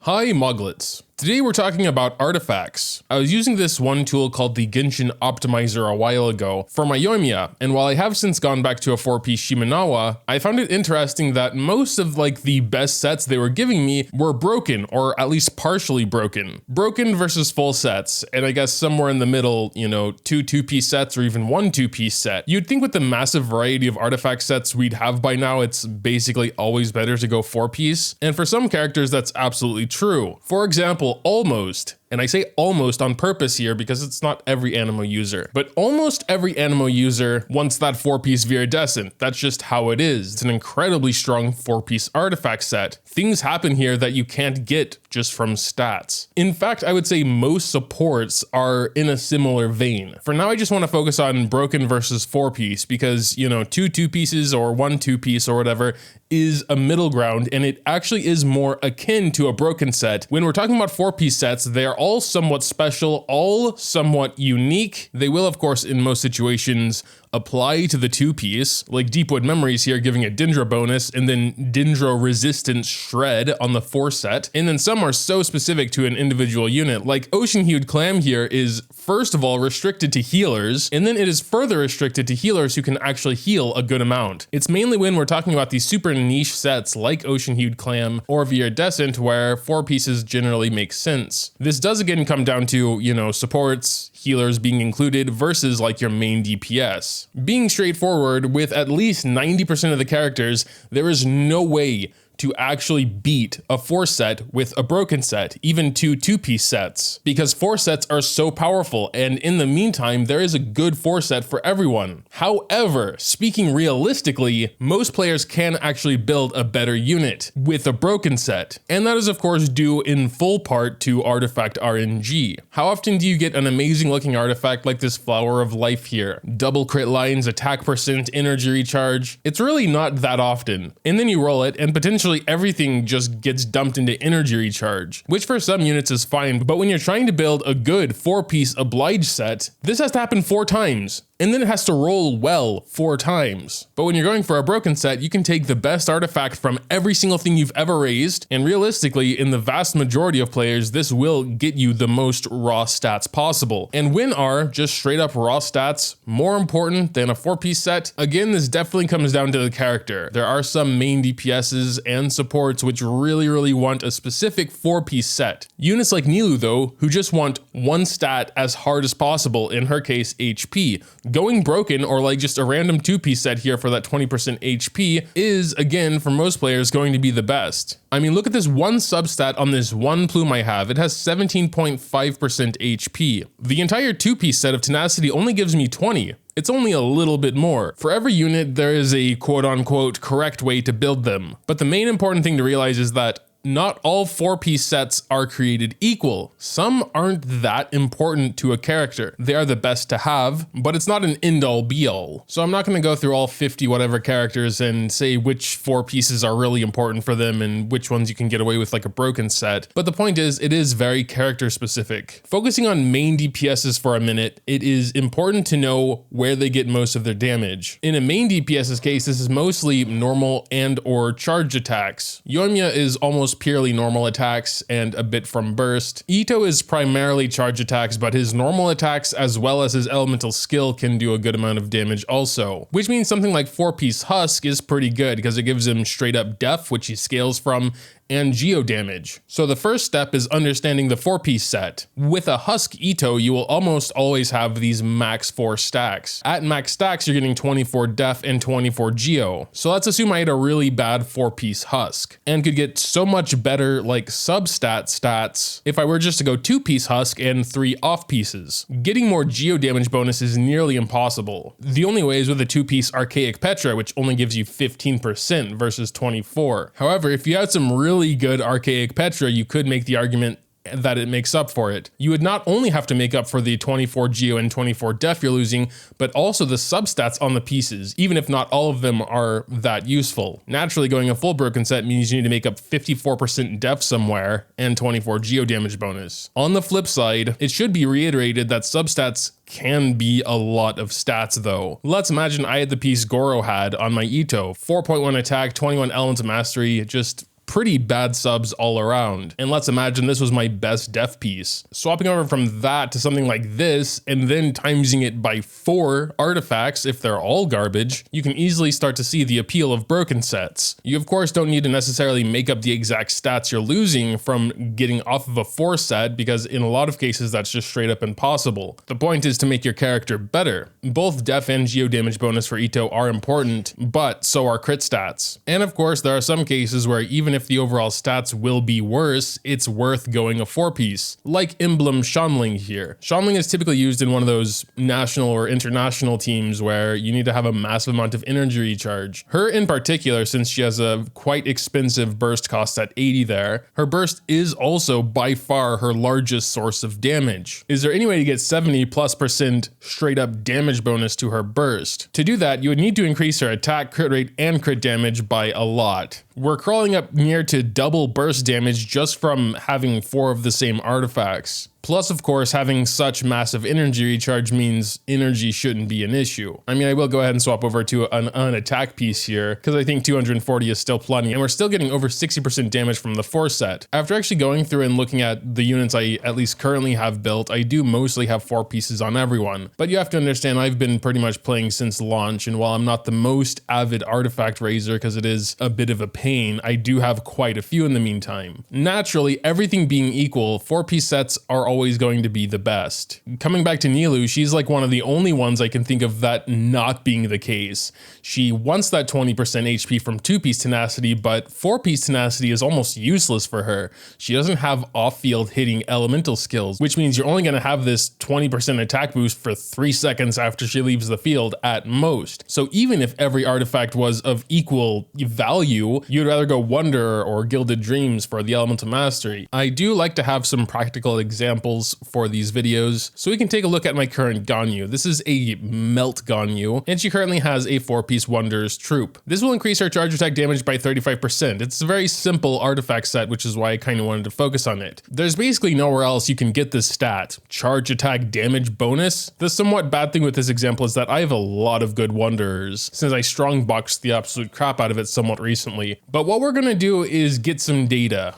Hi Muglets. Today we're talking about artifacts. I was using this one tool called the Genshin Optimizer a while ago for my Yoimiya, and while I have since gone back to a 4-piece Shimenawa, I found it interesting that most of the best sets they were giving me were broken, or at least partially broken. Broken versus full sets, and I guess somewhere in the middle, two 2-piece sets or even one 2-piece set. You'd think with the massive variety of artifact sets we'd have by now, it's basically always better to go 4-piece, and for some characters that's absolutely true. For example, almost. And I say almost on purpose here because it's not every Animo user, but almost every Animo user wants that 4-piece Viridescent. That's just how it is. It's an incredibly strong 4-piece artifact set. Things happen here that you can't get just from stats. In fact, I would say most supports are in a similar vein. For now, I just want to focus on broken versus 4-piece because, two 2-pieces or one 2-piece or whatever is a middle ground, and it actually is more akin to a broken set. When we're talking about 4-piece sets, they are all somewhat special, all somewhat unique. They will, of course, in most situations, apply to the 2-piece, like Deepwood Memories here giving a Dendro bonus, and then Dendro Resistance Shred on the 4 set. And then some are so specific to an individual unit, like Ocean Hued Clam here is first of all restricted to healers, and then it is further restricted to healers who can actually heal a good amount. It's mainly when we're talking about these super niche sets like Ocean Hued Clam or Viridescent where 4 pieces generally make sense. This does again come down to, supports, healers being included versus like your main DPS. Being straightforward, with at least 90% of the characters, there is no way to actually beat a 4 set with a broken set, even 2 2-piece sets, because 4 sets are so powerful, and in the meantime, there is a good 4 set for everyone. However, speaking realistically, most players can actually build a better unit with a broken set, and that is of course due in full part to artifact RNG. How often do you get an amazing looking artifact like this Flower of Life here? Double crit lines, attack percent, energy recharge. It's really not that often. And then you roll it and potentially everything just gets dumped into energy recharge, which for some units is fine, but when you're trying to build a good 4-piece Oblige set, this has to happen 4 times. And then it has to roll well 4 times. But when you're going for a broken set, you can take the best artifact from every single thing you've ever raised, and realistically, in the vast majority of players, this will get you the most raw stats possible. And when are just straight up raw stats more important than a 4-piece set? Again, this definitely comes down to the character. There are some main DPSs and supports which really want a specific 4-piece set. Units like Nilou though, who just want one stat as hard as possible, in her case HP. Going broken or like just a random 2-piece set here for that 20% HP is, again, for most players going to be the best. I mean, look at this one substat on this one plume I have. It has 17.5% HP. The entire 2-piece set of Tenacity only gives me 20. It's only a little bit more. For every unit, there is a quote-unquote correct way to build them. But the main important thing to realize is that not all 4-piece sets are created equal. Some aren't that important to a character. They are the best to have, but it's not an end-all be-all. So I'm not going to go through all 50 whatever characters and say which 4 pieces are really important for them and which ones you can get away with like a broken set. But the point is, it is very character specific. Focusing on main DPSs for a minute, it is important to know where they get most of their damage. In a main DPS's case, this is mostly normal and or charge attacks. Yoimiya is almost purely normal attacks and a bit from burst. Ito is primarily charge attacks, but his normal attacks as well as his elemental skill can do a good amount of damage also, which means something like 4-piece Husk is pretty good because it gives him straight up def, which he scales from, and geo damage. So the first step is understanding the 4-piece set. With a Husk Ito, you will almost always have these max 4 stacks. At max stacks, you're getting 24 def and 24 geo. So let's assume I had a really bad 4-piece Husk and could get so much better like substat stats if I were just to go 2-piece Husk and 3 off pieces. Getting more geo damage bonus is nearly impossible. The only way is with a 2-piece Archaic Petra, which only gives you 15% versus 24. However, if you had some really good Archaic Petra, you could make the argument that it makes up for it. You would not only have to make up for the 24 geo and 24 def you're losing, but also the substats on the pieces, even if not all of them are that useful. Naturally, going a full broken set means you need to make up 54% def somewhere and 24 geo damage bonus. On the flip side, it should be reiterated that substats can be a lot of stats though. Let's imagine I had the piece Goro had on my Ito. 4.1 attack, 21 elements of mastery, just pretty bad subs all around. And let's imagine this was my best def piece. Swapping over from that to something like this, and then timesing it by 4 artifacts, if they're all garbage, you can easily start to see the appeal of broken sets. You of course don't need to necessarily make up the exact stats you're losing from getting off of a 4 set, because in a lot of cases that's just straight up impossible. The point is to make your character better. Both def and geo damage bonus for Ito are important, but so are crit stats. And of course there are some cases where even if the overall stats will be worse, it's worth going a 4-piece, like Emblem Shanling here. Shanling is typically used in one of those national or international teams where you need to have a massive amount of energy recharge. Her in particular, since she has a quite expensive burst cost at 80 there, her burst is also by far her largest source of damage. Is there any way to get 70+% straight up damage bonus to her burst? To do that, you would need to increase her attack, crit rate, and crit damage by a lot. We're crawling up near to double burst damage just from having 4 of the same artifacts. Plus, of course, having such massive energy recharge means energy shouldn't be an issue. I mean, I will go ahead and swap over to an attack piece here, because I think 240 is still plenty, and we're still getting over 60% damage from the 4 set. After actually going through and looking at the units I at least currently have built, I do mostly have 4 pieces on everyone. But you have to understand, I've been pretty much playing since launch, and while I'm not the most avid artifact raiser, because it is a bit of a pain, I do have quite a few in the meantime. Naturally, everything being equal, 4-piece sets are always going to be the best. Coming back to Nilou, she's like one of the only ones I can think of that not being the case. She wants that 20% HP from 2-piece tenacity, but 4-piece tenacity is almost useless for her. She doesn't have off-field hitting elemental skills, which means you're only going to have this 20% attack boost for 3 seconds after she leaves the field at most. So even if every artifact was of equal value, you'd rather go Wanderer or Gilded Dreams for the elemental mastery. I do like to have some practical examples for these videos, so we can take a look at my current Ganyu. This is a Melt Ganyu, and she currently has a 4-piece Wonders troop. This will increase her charge attack damage by 35%. It's a very simple artifact set, which is why I kind of wanted to focus on it. There's basically nowhere else you can get this stat. Charge attack damage bonus? The somewhat bad thing with this example is that I have a lot of good Wanderers, since I strongboxed the absolute crap out of it somewhat recently. But what we're gonna do is get some data.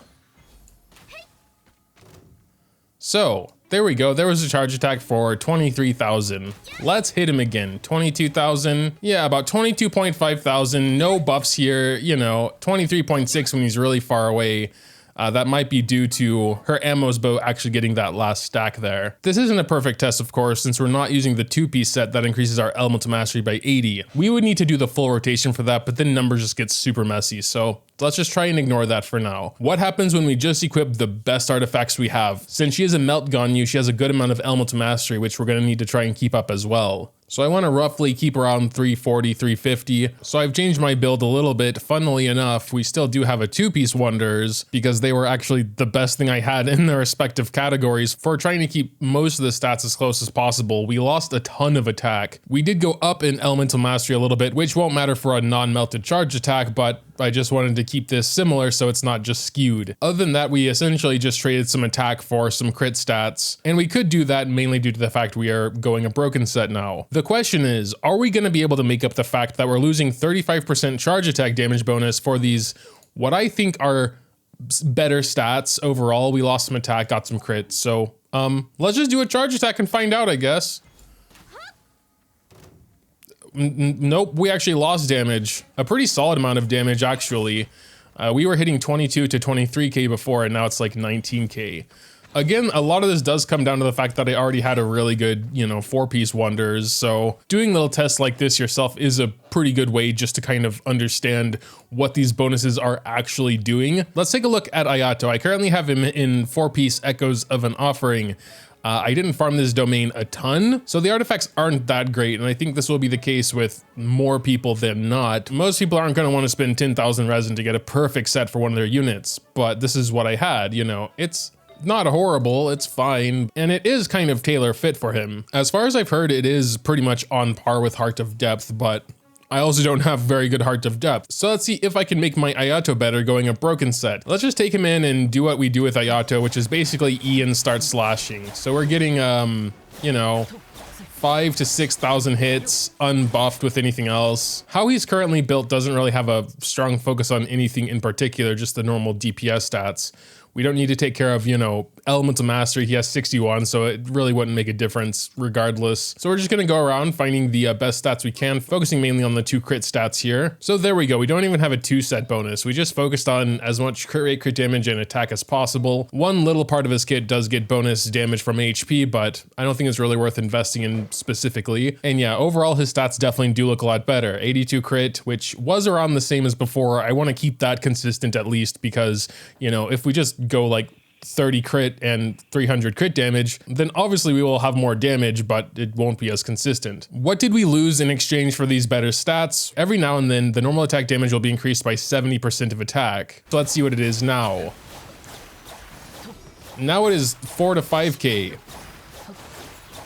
So, there we go. There was a charge attack for 23,000. Let's hit him again. 22,000. Yeah, about 22.5 thousand. No buffs here. You know, 23.6 when he's really far away. That might be due to her ammo's bow actually getting that last stack there. This isn't a perfect test, of course, since we're not using the 2-piece set that increases our elemental mastery by 80. We would need to do the full rotation for that, but then numbers just get super messy. So let's just try and ignore that for now. What happens when we just equip the best artifacts we have? Since she is a Melt Ganyu, she has a good amount of elemental mastery, which we're going to need to try and keep up as well. So I want to roughly keep around 340, 350. So I've changed my build a little bit. Funnily enough, we still do have a 2-piece Wonders because they were actually the best thing I had in their respective categories for trying to keep most of the stats as close as possible. We lost a ton of attack. We did go up in elemental mastery a little bit, which won't matter for a non-melted charge attack, but I just wanted to keep this similar so it's not just skewed. Other than that, we essentially just traded some attack for some crit stats, and we could do that mainly due to the fact we are going a broken set now. The question is, are we going to be able to make up the fact that we're losing 35% charge attack damage bonus for these, what I think are better stats overall? We lost some attack, got some crits, so let's just do a charge attack and find out, I guess. Nope, we actually lost damage. A pretty solid amount of damage, actually. We were hitting 22 to 23k before, and now it's like 19k. Again, a lot of this does come down to the fact that I already had a really good, 4-piece Wonders, so doing little tests like this yourself is a pretty good way just to kind of understand what these bonuses are actually doing. Let's take a look at Ayato. I currently have him in 4-piece Echoes of an Offering. I didn't farm this domain a ton, so the artifacts aren't that great, and I think this will be the case with more people than not. Most people aren't going to want to spend 10,000 resin to get a perfect set for one of their units, but this is what I had, It's not horrible, it's fine, and it is kind of tailor fit for him. As far as I've heard, it is pretty much on par with Heart of Depth, but I also don't have very good Heart of Depth. So let's see if I can make my Ayato better going a broken set. Let's just take him in and do what we do with Ayato, which is basically E and start slashing. So we're getting, 5,000 to 6,000 hits, unbuffed with anything else. How he's currently built doesn't really have a strong focus on anything in particular, just the normal DPS stats. We don't need to take care of, you know, Elemental Mastery. He has 61, so it really wouldn't make a difference regardless. So we're just gonna go around finding the best stats we can, focusing mainly on the 2 crit stats here. So there we go. We don't even have a 2 set bonus. We just focused on as much crit rate, crit damage, and attack as possible. One little part of his kit does get bonus damage from HP, but I don't think it's really worth investing in specifically. And yeah, overall his stats definitely do look a lot better. 82 crit, which was around the same as before. I want to keep that consistent at least because, you know, if we just go like 30 crit and 300 crit damage, then obviously we will have more damage, but it won't be as consistent. What did we lose in exchange for these better stats? Every now and then, the normal attack damage will be increased by 70% of attack. So let's see what it is now. Now it is 4 to 5k.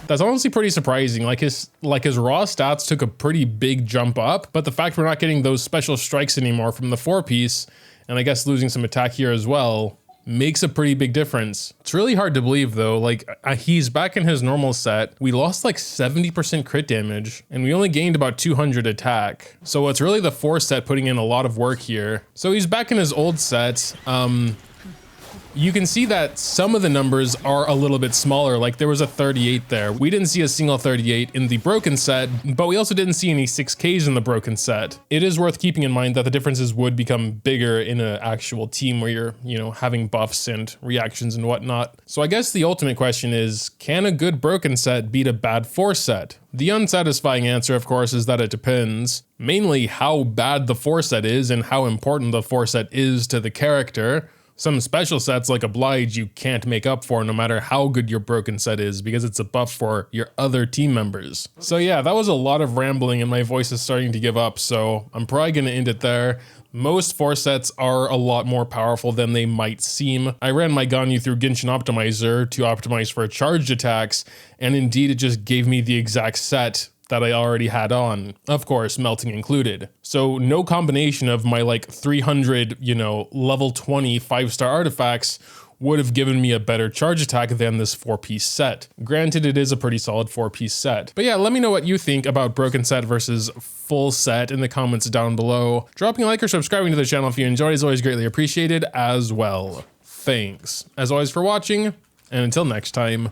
That's honestly pretty surprising. Like his raw stats took a pretty big jump up, but the fact we're not getting those special strikes anymore from the 4-piece, and I guess losing some attack here as well, makes a pretty big difference. It's really hard to believe though, like he's back in his normal set. We lost like 70% crit damage and we only gained about 200 attack. So it's really the 4 set putting in a lot of work here. So he's back in his old set. You can see that some of the numbers are a little bit smaller, like there was a 38 there. We didn't see a single 38 in the broken set, but we also didn't see any 6Ks in the broken set. It is worth keeping in mind that the differences would become bigger in an actual team where you're, you know, having buffs and reactions and whatnot. So I guess the ultimate question is, can a good broken set beat a bad 4 set? The unsatisfying answer, of course, is that it depends. Mainly how bad the 4 set is and how important the 4 set is to the character. Some special sets like Oblige you can't make up for no matter how good your broken set is because it's a buff for your other team members. So yeah, that was a lot of rambling and my voice is starting to give up, so I'm probably gonna end it there. Most 4 sets are a lot more powerful than they might seem. I ran my Ganyu through Genshin Optimizer to optimize for charged attacks, and indeed it just gave me the exact set that I already had on, of course, melting included. So no combination of my like 300, you know, level 20 5-star artifacts would have given me a better charge attack than this 4-piece set. Granted, it is a pretty solid 4-piece set. But yeah, let me know what you think about broken set versus full set in the comments down below. Dropping a like or subscribing to the channel if you enjoyed is always greatly appreciated as well. Thanks, as always, for watching, and until next time.